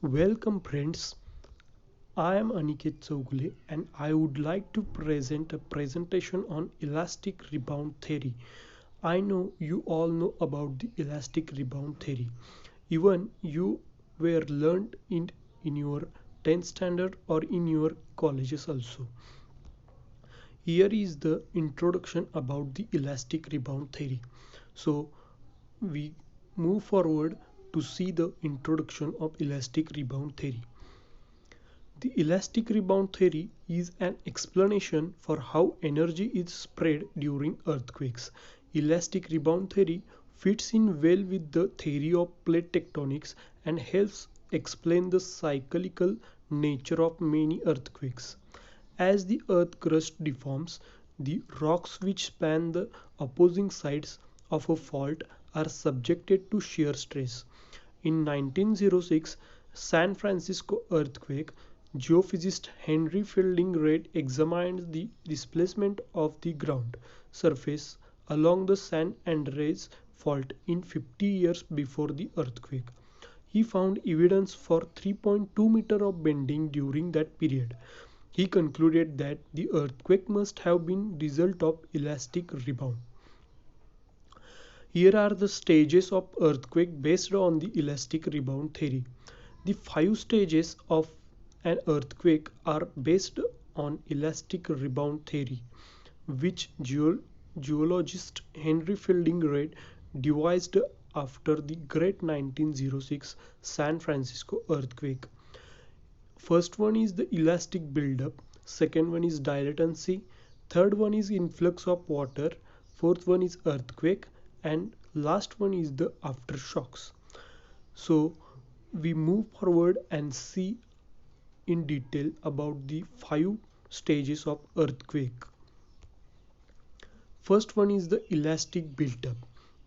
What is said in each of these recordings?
Welcome friends, I am Aniket Chougule and I would like to present a presentation on elastic rebound theory. I know you all know about the elastic rebound theory. Even you were learned in your 10th standard or in your colleges also. Here is the introduction about the elastic rebound theory. So we move forward to see the introduction of elastic rebound theory. The elastic rebound theory is an explanation for how energy is spread during earthquakes. Elastic rebound theory fits in well with the theory of plate tectonics and helps explain the cyclical nature of many earthquakes. As the earth crust deforms, the rocks which span the opposing sides of a fault are subjected to shear stress. In 1906 San Francisco earthquake, geophysicist Henry Fielding Reid examined the displacement of the ground surface along the San Andreas Fault in 50 years before the earthquake. He found evidence for 3.2 meters of bending during that period. He concluded that the earthquake must have been result of elastic rebound. Here are the stages of earthquake based on the elastic rebound theory. The 5 stages of an earthquake are based on elastic rebound theory, which geologist Henry Fielding Reid devised after the great 1906 San Francisco earthquake. First one is the elastic buildup, second one is dilatancy, third one is influx of water, fourth one is earthquake, and last one is the aftershocks. So we move forward and see in detail about the 5 stages of earthquake. First one is the elastic buildup.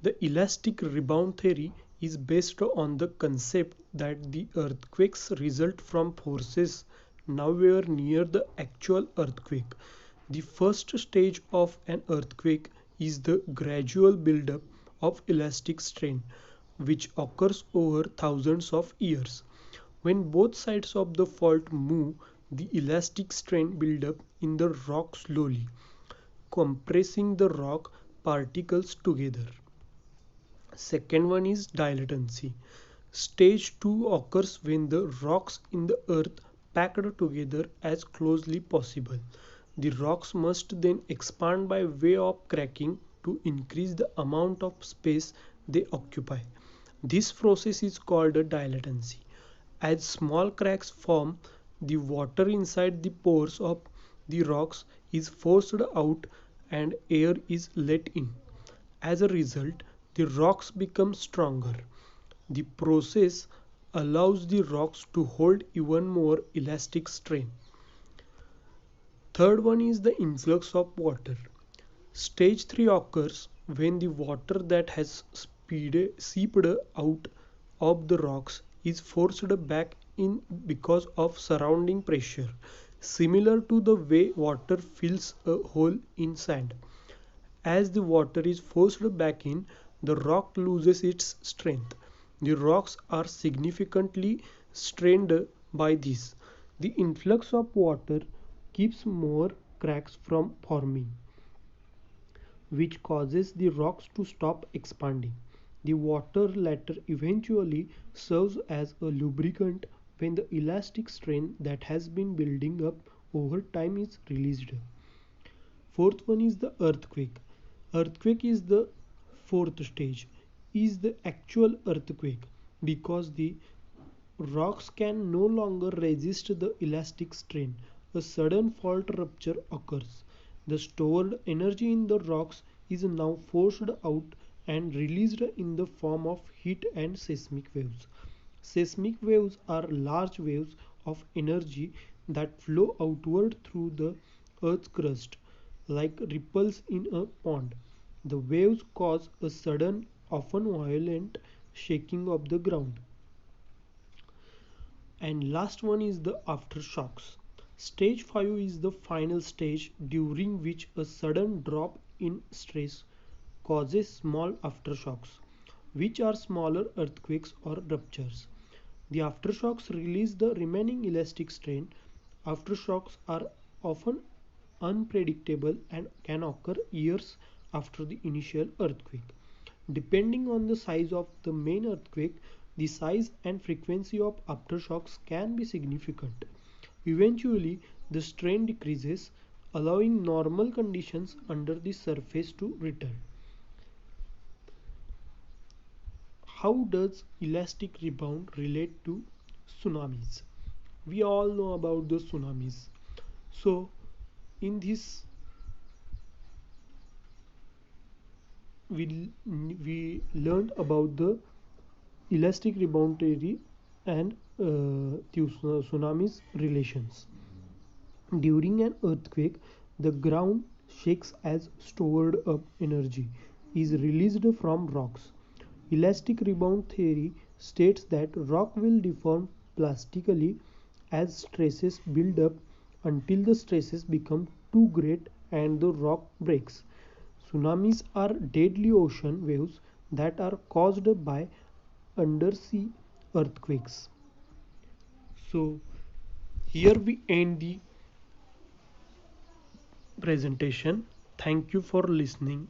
The elastic rebound theory is based on the concept that the earthquakes result from forces nowhere near the actual earthquake. The first stage of an earthquake is the gradual buildup of elastic strain, which occurs over thousands of years. When both sides of the fault move, the elastic strain builds up in the rock slowly, compressing the rock particles together. Second one is dilatancy. Stage 2 occurs when the rocks in the earth packed together as closely possible. The rocks must then expand by way of cracking to increase the amount of space they occupy. This process is called a dilatancy. As small cracks form, the water inside the pores of the rocks is forced out and air is let in. As a result, the rocks become stronger. The process allows the rocks to hold even more elastic strain. Third one is the influx of water. Stage 3 occurs when the water that has seeped out of the rocks is forced back in because of surrounding pressure, similar to the way water fills a hole in sand. As the water is forced back in, the rock loses its strength. The rocks are significantly strained by this. The influx of water keeps more cracks from forming, which causes the rocks to stop expanding. The water latter eventually serves as a lubricant when the elastic strain that has been building up over time is released. Fourth one is the earthquake. Earthquake is the fourth stage, is the actual earthquake because the rocks can no longer resist the elastic strain. A sudden fault rupture occurs. The stored energy in the rocks is now forced out and released in the form of heat and seismic waves. Seismic waves are large waves of energy that flow outward through the earth's crust like ripples in a pond. The waves cause a sudden, often violent shaking of the ground. And last one is the aftershocks. Stage 5 is the final stage during which a sudden drop in stress causes small aftershocks, which are smaller earthquakes or ruptures. The aftershocks release the remaining elastic strain. Aftershocks are often unpredictable and can occur years after the initial earthquake. Depending on the size of the main earthquake, the size and frequency of aftershocks can be significant. Eventually, the strain decreases, allowing normal conditions under the surface to return. How does elastic rebound relate to tsunamis? We all know about the tsunamis. So, in this, we learned about the elastic rebound theory and tsunamis relations. During an earthquake, the ground shakes as stored up energy is released from rocks. Elastic rebound theory states that rock will deform plastically as stresses build up until the stresses become too great and the rock breaks. Tsunamis are deadly ocean waves that are caused by undersea earthquakes. So, here we end the presentation. Thank you for listening.